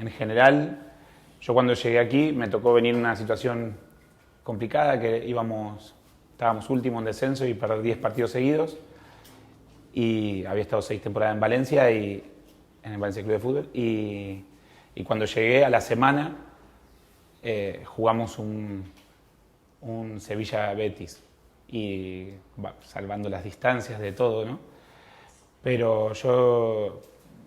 en general, yo cuando llegué aquí me tocó venir en una situación complicada, que estábamos último en descenso y perder 10 partidos seguidos. Y había estado 6 temporadas en Valencia, en el Valencia Club de Fútbol. Y cuando llegué a la semana, jugamos un Sevilla-Betis. Y salvando las distancias de todo, ¿no? Pero yo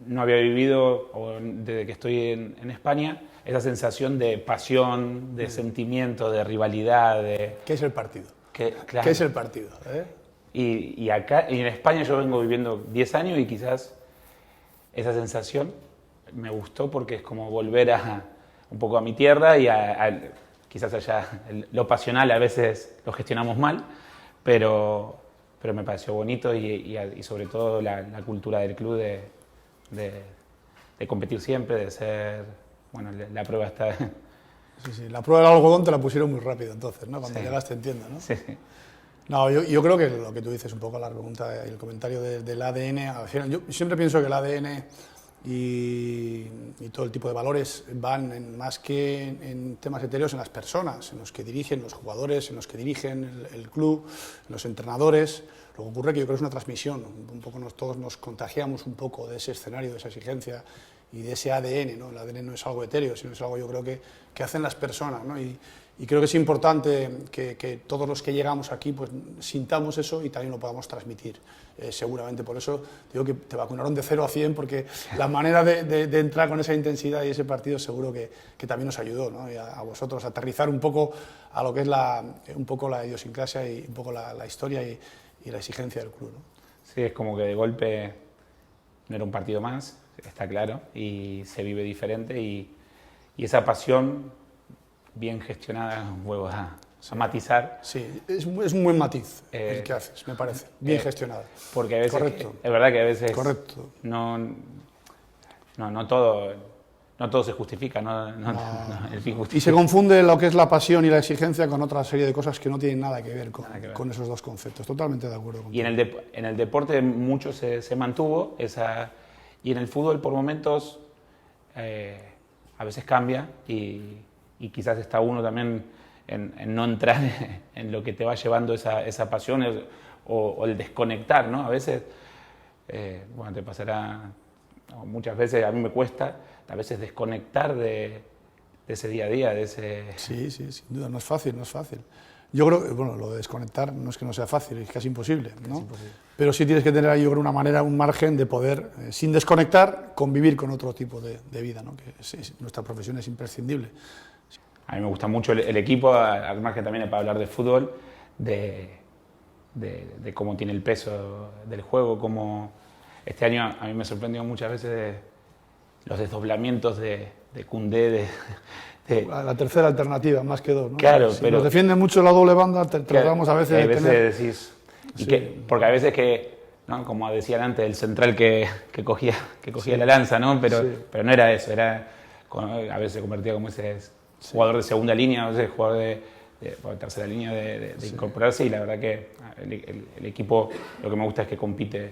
no había vivido, desde que estoy en España, esa sensación de pasión, de sentimiento, de rivalidad. ¿Qué es el partido? Claro. ¿Qué es el partido? Y acá, y en España yo vengo viviendo 10 años y quizás esa sensación me gustó porque es como volver un poco a mi tierra y quizás allá lo pasional a veces lo gestionamos mal, pero me pareció bonito y sobre todo la cultura del club de competir siempre, de ser, bueno, la prueba está... Sí, la prueba del algodón te la pusieron muy rápido entonces, ¿no? Cuando llegaste, entiendo, ¿no? Sí. No, yo creo que lo que tú dices un poco, la pregunta y el comentario del ADN, yo siempre pienso que el ADN y todo el tipo de valores van más que en temas etéreos en las personas, en los que dirigen los jugadores, en los que dirigen el club, en los entrenadores. Lo que ocurre es que yo creo que es una transmisión, un poco todos nos contagiamos un poco de ese escenario, de esa exigencia y de ese ADN, ¿no? El ADN no es algo etéreo, sino es algo, yo creo, que hacen las personas, ¿no? Y creo que es importante que todos los que llegamos aquí pues sintamos eso y también lo podamos transmitir, seguramente. Por eso digo que te vacunaron de 0 a 100, porque la manera de entrar con esa intensidad y ese partido seguro que también nos ayudó, ¿no? Y a vosotros a aterrizar un poco a lo que es un poco la idiosincrasia y un poco la historia y la exigencia del club, ¿no? Sí, es como que de golpe no era un partido más, está claro, y se vive diferente y esa pasión bien gestionada, huevos a matizar. Sí, es un buen matiz el que haces, me parece, bien gestionada. Porque a veces, correcto. Es verdad que a veces correcto. No todo se justifica, el fin justifica. Y se confunde lo que es la pasión y la exigencia con otra serie de cosas que no tienen nada que ver con esos dos conceptos. Totalmente de acuerdo contigo. Y en el deporte mucho se mantuvo esa, y en el fútbol por momentos a veces cambia y quizás está uno también en no entrar en lo que te va llevando esa pasión o el desconectar, ¿no? A veces, bueno, te pasará, muchas veces a mí me cuesta a veces desconectar de ese día a día, de ese... Sí, sin duda, no es fácil. Yo creo que, bueno, lo de desconectar no es que no sea fácil, es casi imposible, ¿no? Es imposible. Pero sí tienes que tener ahí, yo creo, una manera, un margen de poder, sin desconectar, convivir con otro tipo de vida, ¿no? Que nuestra profesión es imprescindible. A mí me gusta mucho el equipo, al margen también para hablar de fútbol, de cómo tiene el peso del juego, cómo este año a mí me sorprendió muchas veces los desdoblamientos de Koundé, la tercera alternativa, más que dos, ¿no? Claro, si pero... nos defiende mucho la doble banda, tratamos a veces de tener... decís... Sí. Porque a veces que, ¿no? Como decían antes, el central que cogía sí. La lanza, ¿no? Pero no era eso, a veces se convertía como ese jugador de segunda línea, a veces jugador de tercera línea de incorporarse, y la verdad que el equipo lo que me gusta es que compite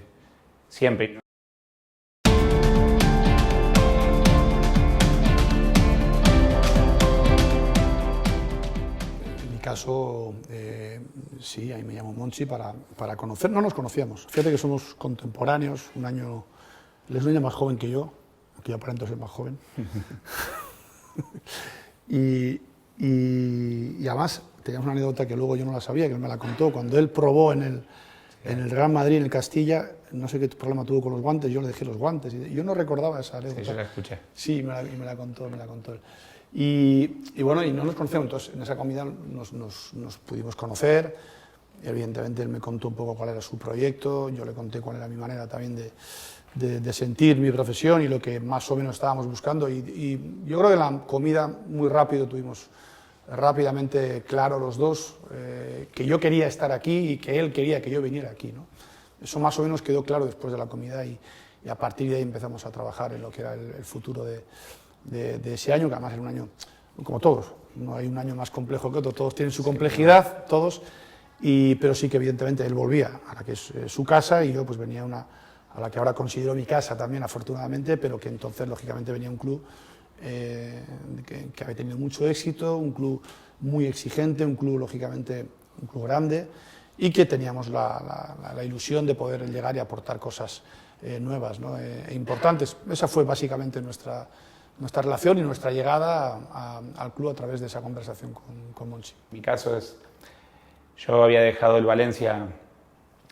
siempre. Caso, sí, ahí me llamo Monchi para conocer, no nos conocíamos, fíjate que somos contemporáneos, él es un año más joven que yo, aunque yo aparento ser más joven, y además teníamos una anécdota que luego yo no la sabía, que él me la contó, cuando él probó en el Real Madrid, en el Castilla, no sé qué problema tuvo con los guantes, yo le dejé los guantes, y yo no recordaba esa anécdota. Sí, yo la escuché. Sí, me la contó él. Y bueno, y no nos conocemos, entonces en esa comida nos pudimos conocer, evidentemente él me contó un poco cuál era su proyecto, yo le conté cuál era mi manera también de sentir mi profesión y lo que más o menos estábamos buscando, y yo creo que en la comida muy rápido tuvimos rápidamente claro los dos que yo quería estar aquí y que él quería que yo viniera aquí, ¿no? Eso más o menos quedó claro después de la comida y a partir de ahí empezamos a trabajar en lo que era el futuro de ese año, que además era un año, como todos, no hay un año más complejo que otro, todos tienen su complejidad, todos, pero sí que evidentemente él volvía a la que es su casa y yo pues venía a la que ahora considero mi casa también, afortunadamente, pero que entonces lógicamente venía un club que había tenido mucho éxito, un club muy exigente, un club lógicamente un club grande, y que teníamos la ilusión de poder llegar y aportar cosas nuevas, ¿no? E importantes. Esa fue básicamente nuestra relación y nuestra llegada al club a través de esa conversación con Monchi. Mi caso es, yo había dejado el Valencia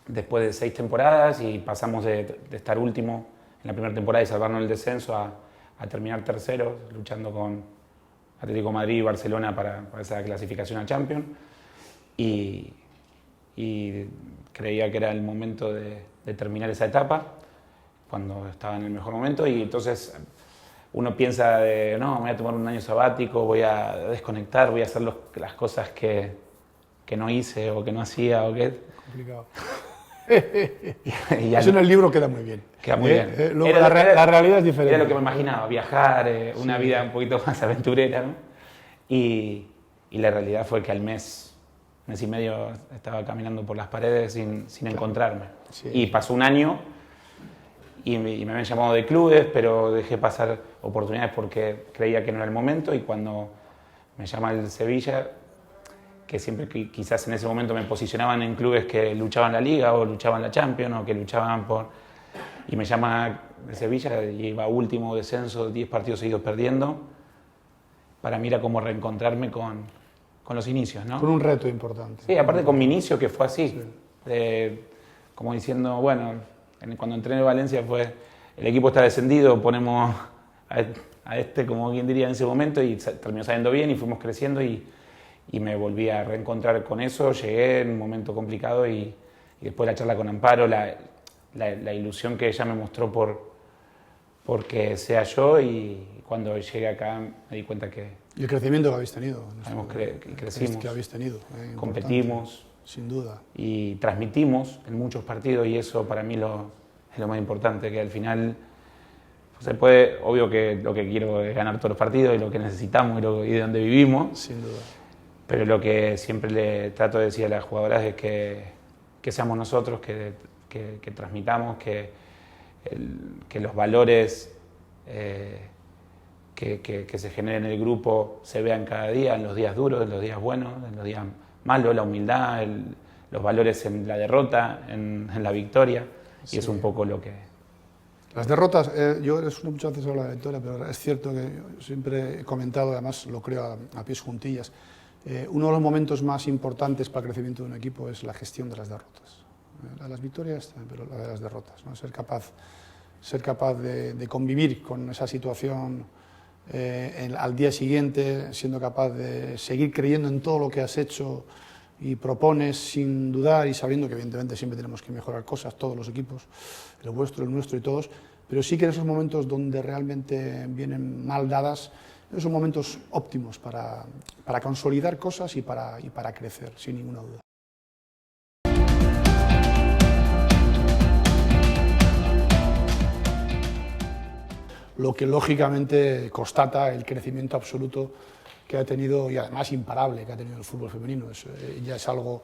después de 6 temporadas y pasamos de estar último en la primera temporada y salvarnos el descenso a terminar tercero, luchando con Atlético de Madrid y Barcelona para esa clasificación a Champions. Y creía que era el momento de terminar esa etapa, cuando estaba en el mejor momento, y entonces uno piensa no, me voy a tomar un año sabático, voy a desconectar, voy a hacer las cosas que no hice o que no hacía o que... Complicado. y eso en el libro queda muy bien. Queda muy bien. Luego la realidad es diferente. Era lo que me imaginaba, viajar, una vida un poquito más aventurera, ¿no? Y la realidad fue que al mes y medio estaba caminando por las paredes sin encontrarme. Sí. Y pasó un año y me habían llamado de clubes, pero dejé pasar oportunidades porque creía que no era el momento, y cuando me llama el Sevilla, que siempre quizás en ese momento me posicionaban en clubes que luchaban la Liga o luchaban la Champions o que luchaban por... Y me llama de Sevilla y iba último descenso, 10 partidos seguidos perdiendo. Para mí era como reencontrarme con los inicios, ¿no? Con un reto importante. Sí, aparte con mi inicio, que fue así. Sí. Como diciendo, bueno, cuando entré en Valencia fue, el equipo está descendido, ponemos a este, como quien diría, en ese momento, y terminó saliendo bien y fuimos creciendo, y me volví a reencontrar con eso. Llegué en un momento complicado y después la charla con Amparo, la ilusión que ella me mostró porque sea yo, y cuando llegué acá me di cuenta que... Y el crecimiento que habéis tenido. Crecimos, que habéis tenido, competimos, sin duda. Y transmitimos en muchos partidos, y eso para mí es lo más importante, que al final se puede, obvio que lo que quiero es ganar todos los partidos y lo que necesitamos y de donde vivimos. Sin duda. Pero lo que siempre le trato de decir a las jugadoras es que seamos nosotros, que transmitamos, que los valores que se generen en el grupo se vean cada día, en los días duros, en los días buenos, en los días malos, la humildad, los valores en la derrota, en la victoria, sí. Y es un poco lo que... Las derrotas, muchas veces hablo de la victoria, pero es cierto que yo siempre he comentado, además lo creo a pies juntillas, uno de los momentos más importantes para el crecimiento de un equipo es la gestión de las derrotas. La de las victorias, pero la de las derrotas, ¿no? Ser capaz de convivir con esa situación al día siguiente, siendo capaz de seguir creyendo en todo lo que has hecho y propones sin dudar, y sabiendo que evidentemente siempre tenemos que mejorar cosas, todos los equipos, el vuestro, el nuestro y todos, pero sí que en esos momentos donde realmente vienen mal dadas, esos son momentos óptimos para consolidar cosas y para crecer, sin ninguna duda. Lo que lógicamente constata el crecimiento absoluto que ha tenido, y además imparable, que ha tenido el fútbol femenino. Ya es algo,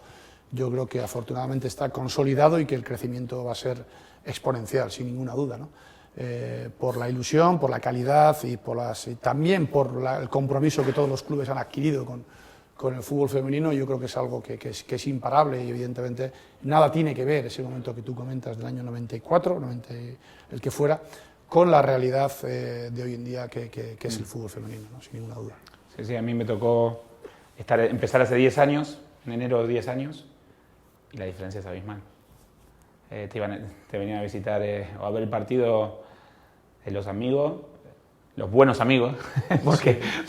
yo creo que afortunadamente está consolidado y que el crecimiento va a ser exponencial, sin ninguna duda, ¿no? Por la ilusión, por la calidad y también por el compromiso que todos los clubes han adquirido con el fútbol femenino. Yo creo que es algo que es imparable, y evidentemente nada tiene que ver ese momento que tú comentas del año 94, el que fuera, con la realidad de hoy en día que es el fútbol femenino, ¿no? Sin ninguna duda. Sí, a mí me tocó empezar hace 10 años, en enero 10 años, y la diferencia es abismal. Te venían a visitar o a ver el partido los amigos, los buenos amigos,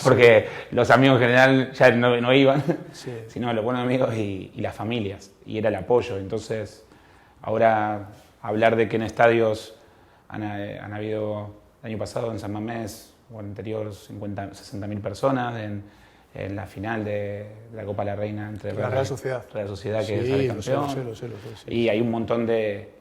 porque los amigos en general ya no iban, sí. Sino los buenos amigos y las familias, y era el apoyo. Entonces, ahora hablar de que en estadios han habido, el año pasado en San Mamés, o el anterior, 60.000 personas, en la final de la Copa de la Reina entre la Real Sociedad, que sí, sale campeón. Lo sé. Y hay un montón de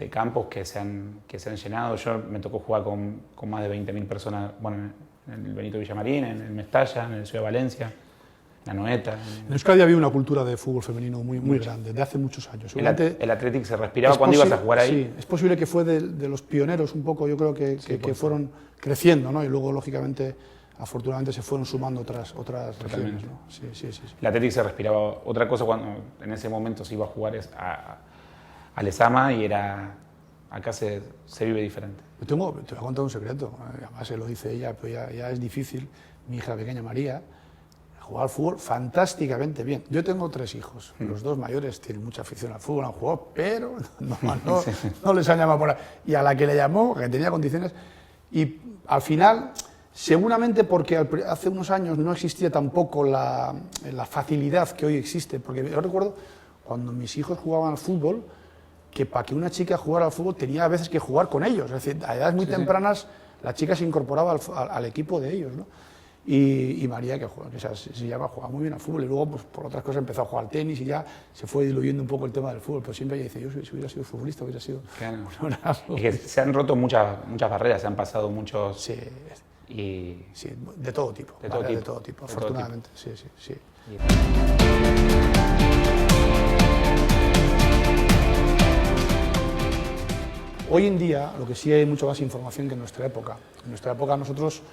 campos que se han llenado. Yo me tocó jugar con más de 20.000 personas, bueno, en el Benito Villamarín, en el Mestalla, en el Ciudad de Valencia, en la Noeta. En Euskadi había una cultura de fútbol femenino muy grande, de hace muchos años. El Athletic se respiraba cuando ibas a jugar ahí. Sí, es posible que fue de los pioneros un poco, yo creo que fueron creciendo, ¿no? Y luego, lógicamente, afortunadamente se fueron sumando otras regiones, ¿no? Sí. El Athletic se respiraba otra cosa cuando en ese momento se iba a jugar a Lezama y acá se vive diferente. Te voy a contar un secreto, además se lo dice ella, pero ya es difícil. Mi hija pequeña María juega al fútbol fantásticamente bien. Yo tengo 3 hijos, los 2 mayores tienen mucha afición al fútbol, han jugado, pero no les han llamado por ahí. Y a la que le llamó, que tenía condiciones, y al final, seguramente porque hace unos años no existía tampoco la facilidad que hoy existe, porque yo recuerdo cuando mis hijos jugaban al fútbol, que para que una chica jugara al fútbol tenía a veces que jugar con ellos, es decir, a edades muy tempranas la chica se incorporaba al equipo de ellos, ¿no? Y María, que se llama, jugaba muy bien al fútbol, y luego pues, por otras cosas empezó a jugar al tenis y ya se fue diluyendo un poco el tema del fútbol, pero siempre ella dice, yo si hubiera sido futbolista hubiera sido... Claro. Es que se han roto muchas barreras, se han pasado muchos... Sí, y... sí, de todo tipo, de todo tipo, afortunadamente, sí. Hoy en día, lo que sí hay mucho más información que en nuestra época. En nuestra época nosotros,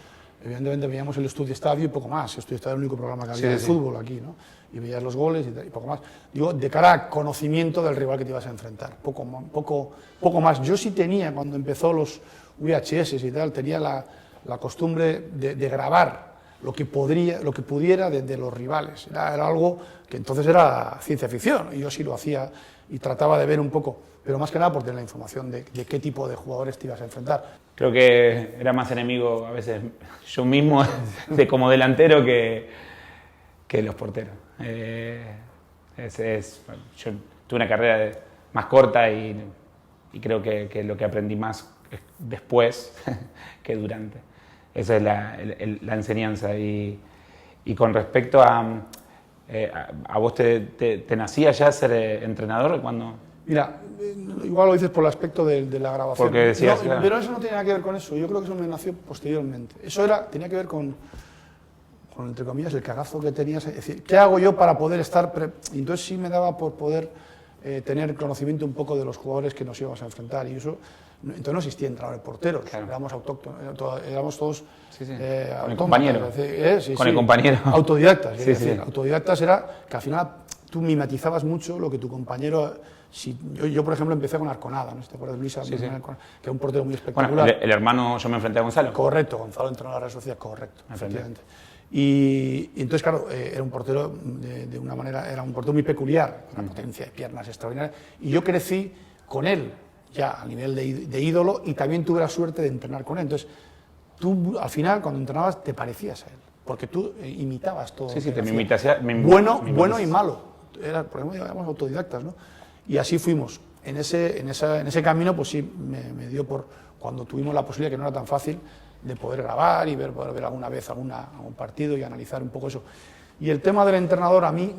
evidentemente, veíamos el Estudio Estadio y poco más. El Estudio Estadio era el único programa que había de fútbol aquí, ¿no? Y veías los goles y poco más. Digo, de cara a conocimiento del rival que te ibas a enfrentar, poco más. Yo sí tenía, cuando empezó los VHS y tal, tenía la costumbre de grabar lo que pudiera de los rivales. Era algo que entonces era ciencia ficción, y yo sí lo hacía y trataba de ver un poco, pero más que nada por tener la información de qué tipo de jugadores te ibas a enfrentar. Creo que era más enemigo a veces yo mismo como delantero que los porteros. Yo tuve una carrera más corta y creo que lo que aprendí más es después que durante. Esa es la enseñanza. Y con respecto a vos te nacía ya ser entrenador cuando... Mira, igual lo dices por el aspecto de la grabación. Porque decías, claro. Pero eso no tiene nada que ver con eso. Yo creo que eso me nació posteriormente. Eso tenía que ver con, entre comillas, el cagazo que tenías. Es decir, ¿qué hago yo para poder estar...? Y entonces sí me daba por poder tener conocimiento un poco de los jugadores que nos íbamos a enfrentar. Y eso... Entonces no existía entrenadores porteros, claro. Éramos autóctonos, éramos todos con el compañero. Con el compañero. Autodidactas. Autodidactas era que al final tú mimetizabas mucho lo que tu compañero... Yo, por ejemplo, empecé con Arconada, ¿no? ¿Te acuerdas de Luisa? Que es un portero muy espectacular. Bueno, el hermano, yo me enfrenté a Gonzalo. Correcto, Gonzalo entrenó a la Real Sociedad, correcto, efectivamente. Y entonces, claro, era un portero de una manera, era un portero muy peculiar, una potencia de piernas extraordinaria, y yo crecí con él, ya a nivel de ídolo, y también tuve la suerte de entrenar con él. Entonces, tú al final, cuando entrenabas, te parecías a él, porque tú imitabas todo. Sí, te imitas. Bueno y malo. Por ejemplo, llamamos autodidactas, ¿no? Y así fuimos. En ese camino, pues sí, me dio por, cuando tuvimos la posibilidad, que no era tan fácil, de poder grabar y poder ver alguna vez algún partido y analizar un poco eso. Y el tema del entrenador a mí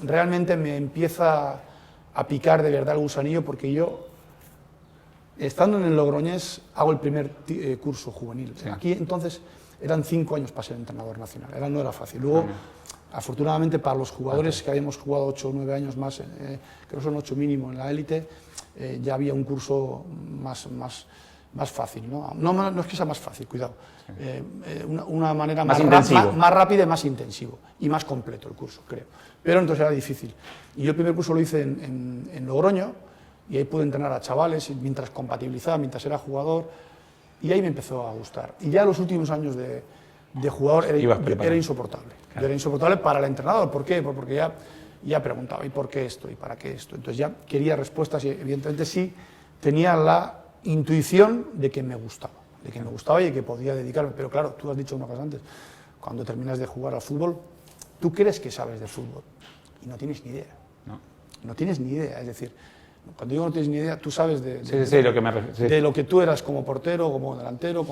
realmente me empieza a picar de verdad el gusanillo, porque yo, estando en el Logroñés, hago el primer curso juvenil. Sí. Aquí entonces eran 5 años para ser entrenador nacional, no era fácil. Luego, afortunadamente para los jugadores que habíamos jugado 8 o 9 años más, creo que son 8 mínimo en la élite, ya había un curso más fácil, ¿no? No es que sea más fácil, cuidado, una manera más rápida y más intensivo, y más completo el curso, creo. Pero entonces era difícil. Y yo el primer curso lo hice en Logroño, y ahí pude entrenar a chavales mientras compatibilizaba, mientras era jugador, y ahí me empezó a gustar. Y ya los últimos años de jugador era insoportable. Claro. Era insoportable para el entrenador. ¿Por qué? Porque ya preguntaba, ¿y por qué esto? ¿Y para qué esto? Entonces ya quería respuestas, y evidentemente sí tenía la intuición de que me gustaba y de que podía dedicarme. Pero claro, tú has dicho una cosa antes, cuando terminas de jugar al fútbol, tú crees que sabes de fútbol y no tienes ni idea. No tienes ni idea, es decir, cuando digo no tienes ni idea, tú sabes de lo que tú eras como portero, como delantero,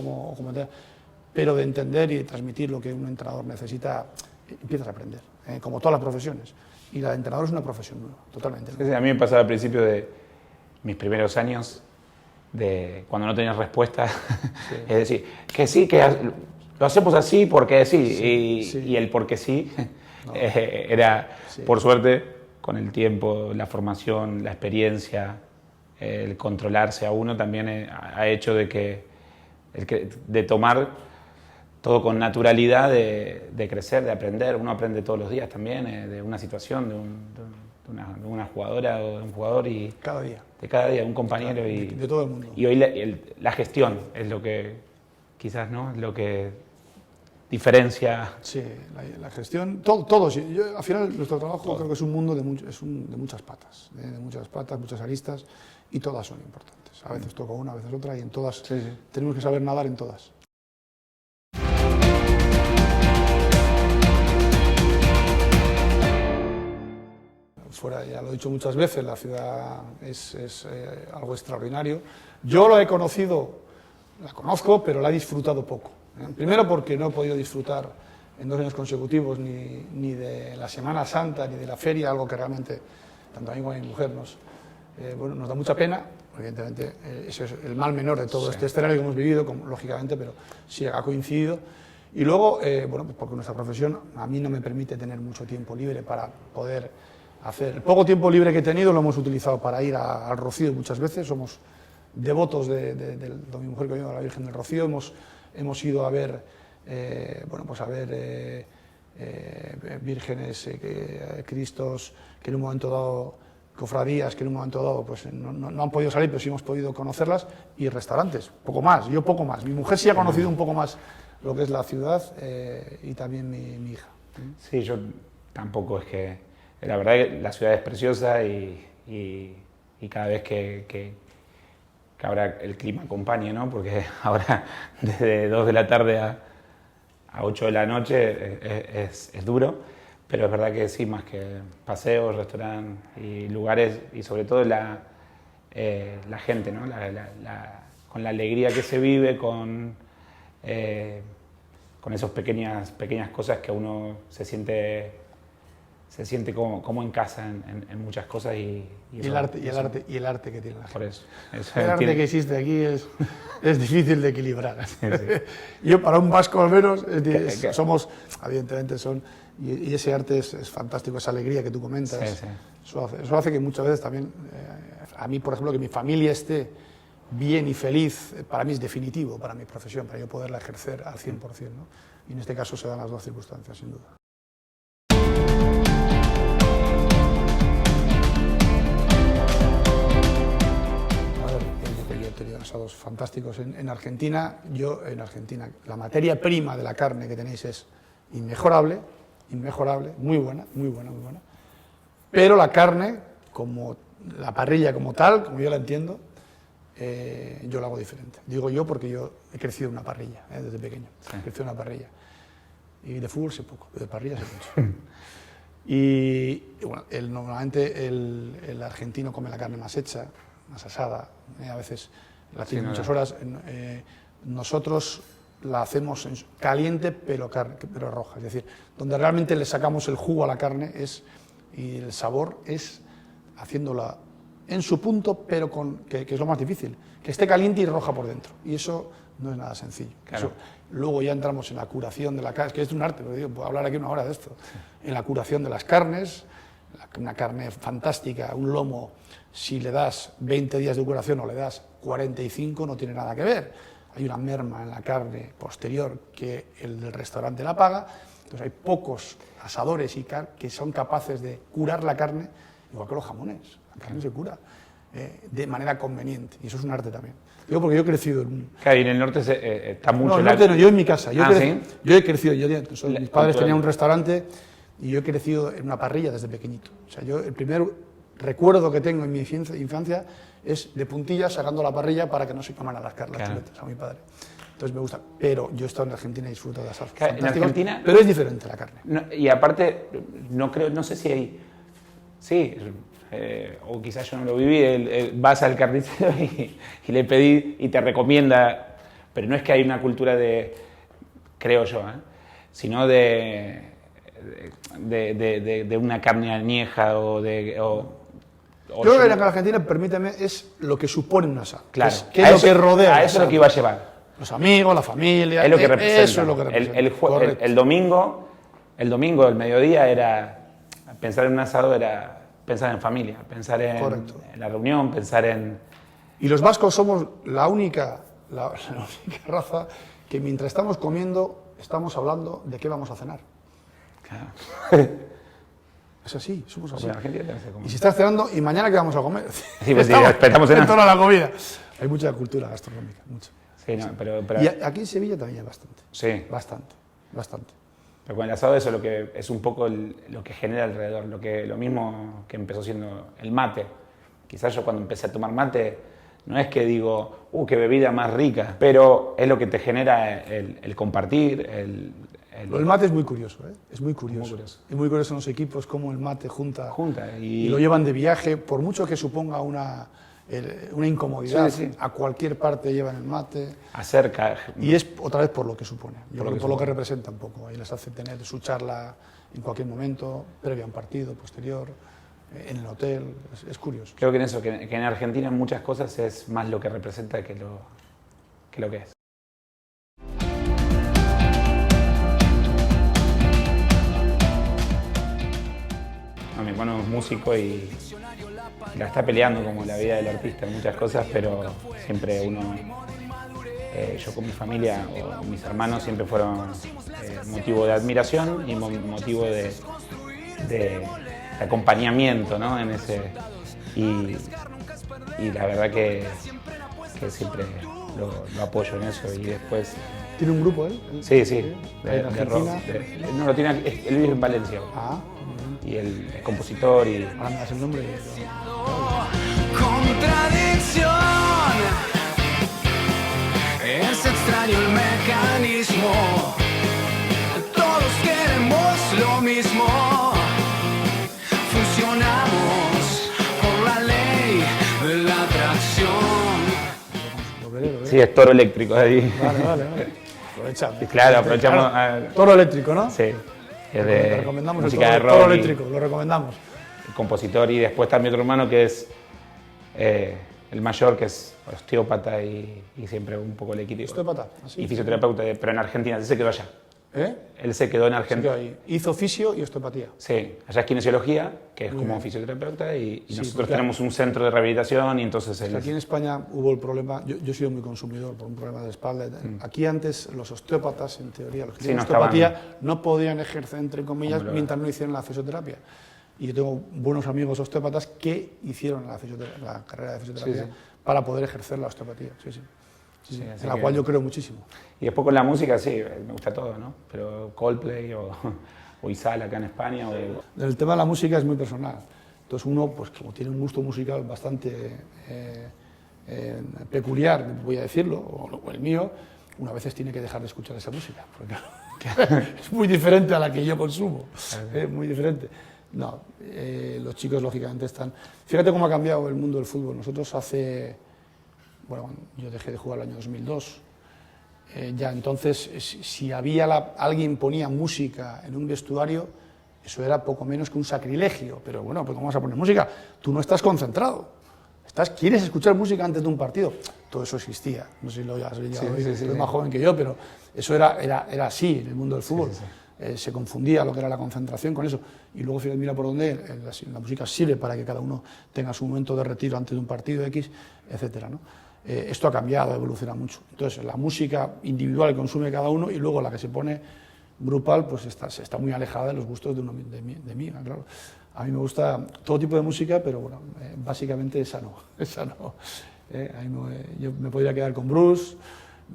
pero de entender y de transmitir lo que un entrenador necesita, empiezas a aprender, como todas las profesiones. Y la de entrenador es una profesión nueva, totalmente. Sí, a mí me pasaba al principio de mis primeros años, de cuando no tenías respuesta, es decir, que sí, que lo hacemos así porque sí, y el porque sí era, por suerte, con el tiempo, la formación, la experiencia, el controlarse a uno también ha hecho de tomar todo con naturalidad de crecer, de aprender. Uno aprende todos los días también de una situación, de una jugadora o de un jugador. Y cada día. De cada día, de un compañero. De todo el mundo. Y hoy la gestión es lo que, quizás, ¿no? Es lo que diferencia. Sí, la gestión, todo. Sí. Al final, nuestro trabajo creo que es un mundo de muchas patas, muchas aristas, y todas son importantes. A veces toca una, a veces otra, y en todas tenemos que saber nadar en todas. Fuera, ya lo he dicho muchas veces, la ciudad es algo extraordinario. Yo la conozco, pero la he disfrutado poco. Primero porque no he podido disfrutar en 2 años consecutivos ni de la Semana Santa ni de la feria, algo que realmente, tanto a mí como a mi mujer, nos da mucha pena. Evidentemente, ese es el mal menor de todo este escenario que hemos vivido, lógicamente, pero sí ha coincidido. Y luego, porque nuestra profesión a mí no me permite tener mucho tiempo libre para poder hacer. El poco tiempo libre que he tenido lo hemos utilizado para ir al Rocío muchas veces. Somos devotos de mi mujer que yo, de la Virgen del Rocío. Hemos ido a ver, vírgenes, cristos, que en un momento dado, cofradías que en un momento dado pues, no han podido salir, pero sí hemos podido conocerlas, y restaurantes, poco más, yo poco más. Mi mujer sí ha conocido un poco más lo que es la ciudad, y también mi hija. Sí, yo tampoco, es que la verdad que la ciudad es preciosa y cada vez que ahora el clima acompañe, ¿no? Porque ahora desde 2 de la tarde a 8 de la noche es duro, pero es verdad que sí, más que paseos, restaurantes y lugares, y sobre todo la gente, ¿no? Con la alegría que se vive, con esas pequeñas cosas que uno se siente como en casa en muchas cosas. Y el arte que tiene la gente. Por eso. El arte que existe aquí es difícil de equilibrar. Sí. Yo, para un vasco al menos, somos, evidentemente y ese arte es fantástico, esa alegría que tú comentas. Sí. Eso hace que muchas veces también, a mí, por ejemplo, que mi familia esté bien y feliz, para mí es definitivo, para mi profesión, para yo poderla ejercer al 100%, ¿no? Y en este caso se dan las 2 circunstancias, sin duda. Yo he tenido asados fantásticos en Argentina. La materia prima de la carne que tenéis es inmejorable, muy buena. Pero la carne, como la parrilla como tal, como yo la entiendo, yo la hago diferente. Digo yo porque yo he crecido en una parrilla, desde pequeño. Sí. He crecido en una parrilla. Y de fútbol sé poco, de parrilla sé mucho. Y bueno, normalmente el argentino come la carne más hecha, más asada, a veces la tiene muchas horas. Nosotros la hacemos caliente pero roja, es decir, donde realmente le sacamos el jugo a la carne y el sabor es haciéndola en su punto, pero que es lo más difícil, que esté caliente y roja por dentro, y eso no es nada sencillo. Claro. Luego ya entramos en la curación de la carne, que es un arte, pero digo, puedo hablar aquí 1 hora de esto, en la curación de las carnes, una carne fantástica, un lomo, si le das 20 días de curación o le das 45, no tiene nada que ver. Hay una merma en la carne posterior que el del restaurante la paga, entonces hay pocos asadores que son capaces de curar la carne, igual que los jamones. La carne se cura de manera conveniente, y eso es un arte también. Digo porque yo he crecido en... Claro, y en el norte está mucho... No, en el norte no, yo en mi casa. Yo he crecido, mis padres tenían un restaurante y yo he crecido en una parrilla desde pequeñito. O sea, el primer recuerdo que tengo en mi infancia es de puntillas sacando la parrilla para que no se coman las chuletas a mi padre. Entonces me gusta, pero yo he estado en Argentina y disfruto de asados fantásticos, en Argentina, pero es diferente la carne. No, y aparte, no sé si hay... Sí, o quizás yo no lo viví, vas al carnicero y le pedí y te recomienda, pero no es que hay una cultura creo yo, sino de una carne añeja yo creo que en Argentina, permíteme, es lo que supone un asado. Claro. ¿Qué es lo que rodea? A eso es lo que iba a llevar. Los amigos, la familia. Es lo que representa. Eso es lo que representa. El domingo, el mediodía, pensar en un asado era pensar en familia, pensar en la reunión, pensar en... Y los vascos somos la única raza que mientras estamos comiendo estamos hablando de qué vamos a cenar. Claro. Es así, somos así. En Argentina también se come. Y si estás cenando, ¿y mañana qué vamos a comer? Sí, pues sí, esperamos en torno a la comida. Hay mucha cultura gastronómica, mucha. Sí, no, pero Y aquí en Sevilla también hay bastante. sí. Bastante. Pero con el asado eso lo que es un poco lo que genera alrededor, lo mismo que empezó siendo el mate. Quizás yo cuando empecé a tomar mate, no es que digo, qué bebida más rica, pero es lo que te genera el compartir, El mate es muy curioso, ¿eh? Es muy curioso. Es muy curioso en los equipos cómo el mate junta y lo llevan de viaje, por mucho que suponga una incomodidad, sí. a cualquier parte llevan el mate. Acerca. Y es otra vez por lo que supone, por lo que supone. representa un poco. Ahí les hace tener su charla en cualquier momento, previo a un partido, posterior, en el hotel, es curioso. Creo que en eso, que en Argentina en muchas cosas es más lo que representa que lo que es. No, mi hermano es músico y la está peleando como la vida del artista en muchas cosas, pero siempre yo con mi familia o mis hermanos siempre fueron motivo de admiración y motivo de acompañamiento, ¿no? En ese, y la verdad que siempre lo apoyo en eso. Y después... ¿Tiene un grupo él? Sí, ¿En de rock. Argentina? No, lo tiene, él vive en Valencia. Y él es compositor y... Ahora me das el nombre. Contradicción, es extraño el mecanismo, todos queremos lo mismo, funcionamos por la ley de la atracción. Lo veré. Sí, es Toro Eléctrico ahí. Vale. Aprovechamos. Claro, aprovechamos. Toro Eléctrico, ¿no? Sí, es Lo de recomendamos música el de Toro rock. Eléctrico, lo recomendamos. Compositor, y después también otro hermano que es el mayor, que es osteópata y siempre un poco le quita. Osteópata, así. Y fisioterapeuta, pero en Argentina, él se quedó allá. ¿Eh? Él se quedó en Se Argentina. quedó ahí. Hizo fisio y osteopatía. Sí, allá es kinesiología, que es Muy como bien. fisioterapeuta, y Sí, nosotros porque tenemos un centro de rehabilitación y entonces él... Aquí en España hubo el problema, yo he sido muy consumidor por un problema de espalda. Aquí antes los osteópatas, en teoría, los que Sí, tienen no osteopatía, no podían ejercer, entre comillas, Hombre. mientras no hicieran la fisioterapia. Y yo tengo buenos amigos osteópatas que hicieron la carrera de fisioterapia Sí. para poder ejercer la osteopatía. Sí, así en la que- cual yo creo muchísimo. Y después con la música, sí, me gusta todo, ¿no? Pero Coldplay o Izal acá en España. El tema de la música es muy personal. Entonces uno, pues como tiene un gusto musical bastante peculiar, voy a decirlo, o el mío, uno a veces tiene que dejar de escuchar esa música, porque es muy diferente a la que yo consumo, muy diferente. No, los chicos lógicamente están... Fíjate cómo ha cambiado el mundo del fútbol. Nosotros bueno, yo dejé de jugar el año 2002, ya entonces, si alguien ponía música en un vestuario, eso era poco menos que un sacrilegio. Pero bueno, pues ¿cómo vas a poner música? Tú no estás concentrado. ¿Quieres escuchar música antes de un partido? Todo eso existía. No sé si lo has llegado a oír, tú eres más joven que yo, pero eso era así en el mundo del fútbol. Se confundía lo que era la concentración con eso. Y luego, fíjate, mira por dónde la música sirve para que cada uno tenga su momento de retiro antes de un partido X, etcétera, ¿no? Esto ha cambiado, ha evolucionado mucho. Entonces, la música individual que consume cada uno y luego la que se pone grupal, pues está muy alejada de los gustos de mí, claro. A mí me gusta todo tipo de música, pero bueno, básicamente esa no. Yo me podría quedar con Bruce,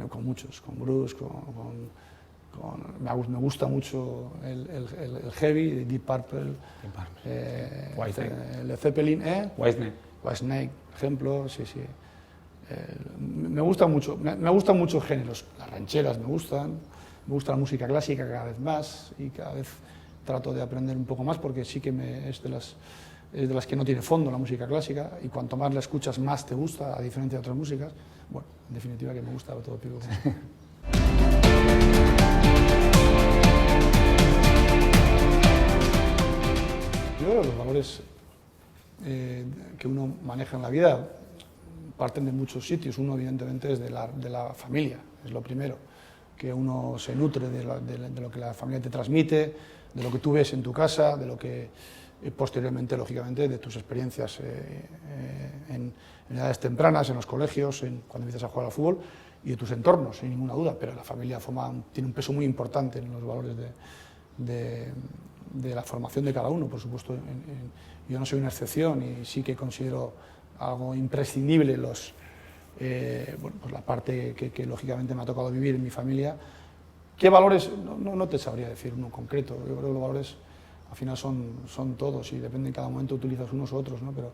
con muchos, con Bruce, me gusta mucho el heavy, Deep Purple, Led Zeppelin, Whitesnake, ejemplo, sí. Me gustan muchos géneros. Las rancheras me gusta la música clásica cada vez más y cada vez trato de aprender un poco más porque sí que es de las que no tiene fondo la música clásica y cuanto más la escuchas más te gusta, a diferencia de otras músicas. Bueno, en definitiva que me gusta todo tipo de música. Yo creo que los valores que uno maneja en la vida parten de muchos sitios. Uno, evidentemente, es de la familia, es lo primero, que uno se nutre de lo que la familia te transmite, de lo que tú ves en tu casa, de lo que posteriormente, lógicamente, de tus experiencias en edades tempranas, en los colegios, cuando empiezas a jugar al fútbol, y de tus entornos, sin ninguna duda, pero la familia tiene un peso muy importante en los valores de la formación de cada uno, por supuesto. Yo no soy una excepción y sí que considero algo imprescindible pues la parte que lógicamente me ha tocado vivir en mi familia. ¿Qué valores? No te sabría decir uno concreto. Yo creo que los valores al final son todos y depende, en cada momento utilizas unos u otros, ¿no? Pero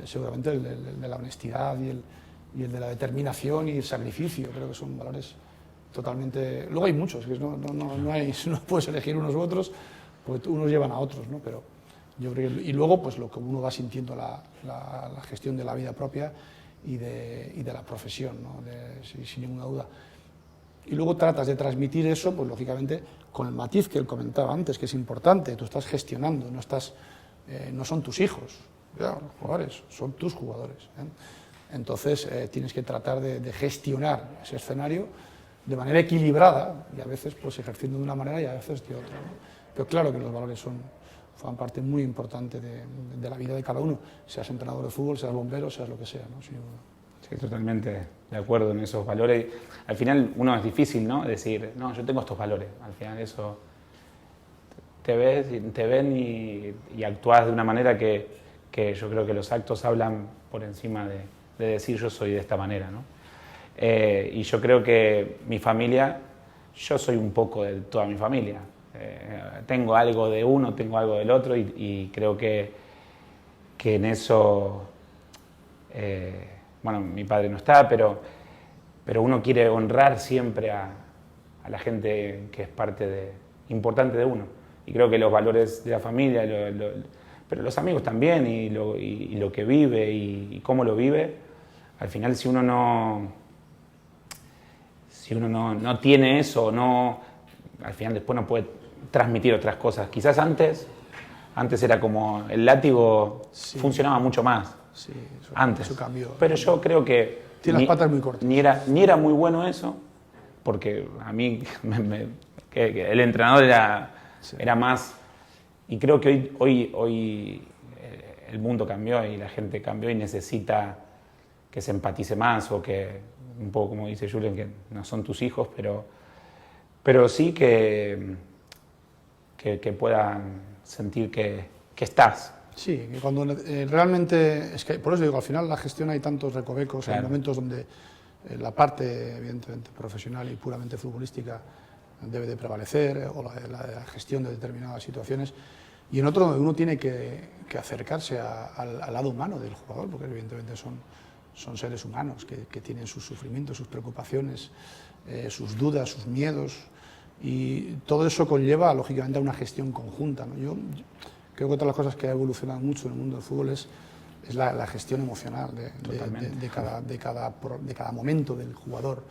seguramente el de la honestidad y el de la determinación y el sacrificio, creo que son valores totalmente... Luego hay muchos, que no puedes elegir unos u otros, porque unos llevan a otros, ¿no? Pero yo creo y luego pues lo que uno va sintiendo la gestión de la vida propia y de la profesión, ¿no? Sin ninguna duda. Y luego tratas de transmitir eso, pues lógicamente, con el matiz que él comentaba antes, que es importante. Tú estás gestionando, no son tus hijos, ya, los jugadores, son tus jugadores, ¿eh? Entonces tienes que tratar de gestionar ese escenario de manera equilibrada y a veces pues ejerciendo de una manera y a veces de otra, ¿no? Pero claro que los valores forman parte muy importante de la vida de cada uno, seas entrenador de fútbol, seas bombero, seas lo que sea, ¿no? Sin duda. Sí, totalmente de acuerdo en esos valores. Al final uno es difícil, ¿no? Decir, no, yo tengo estos valores. Al final eso te ven y actúas de una manera que yo creo que los actos hablan por encima de decir yo soy de esta manera, ¿no? Y yo creo que mi familia, yo soy un poco de toda mi familia. Tengo algo de uno, tengo algo del otro y creo que en eso... bueno, mi padre no está, pero uno quiere honrar siempre a la gente que es parte importante de uno. Y creo que los valores de la familia, pero los amigos también, y lo que vive y cómo lo vive, al final si uno no tiene eso, al final después no puede transmitir otras cosas. Quizás antes era como el látigo, sí, funcionaba mucho más. Sí, antes. Eso cambió. Pero yo creo que tiene las patas muy cortas. Ni era muy bueno eso, porque a mí que el entrenador era más. Y creo que hoy el mundo cambió y la gente cambió y necesita que se empatice más, o que, un poco como dice Julen, que no son tus hijos, pero sí que puedan sentir que estás. Sí, que cuando realmente, es que por eso digo, al final la gestión hay tantos recovecos, claro. Hay momentos donde la parte evidentemente profesional y puramente futbolística debe de prevalecer, o la gestión de determinadas situaciones, y en otro donde uno tiene que acercarse al lado humano del jugador, porque evidentemente son seres humanos que tienen sus sufrimientos, sus preocupaciones, sus dudas, sus miedos, y todo eso conlleva lógicamente a una gestión conjunta, ¿no? Yo creo que otra de las cosas que ha evolucionado mucho en el mundo del fútbol es la gestión emocional de cada momento del jugador.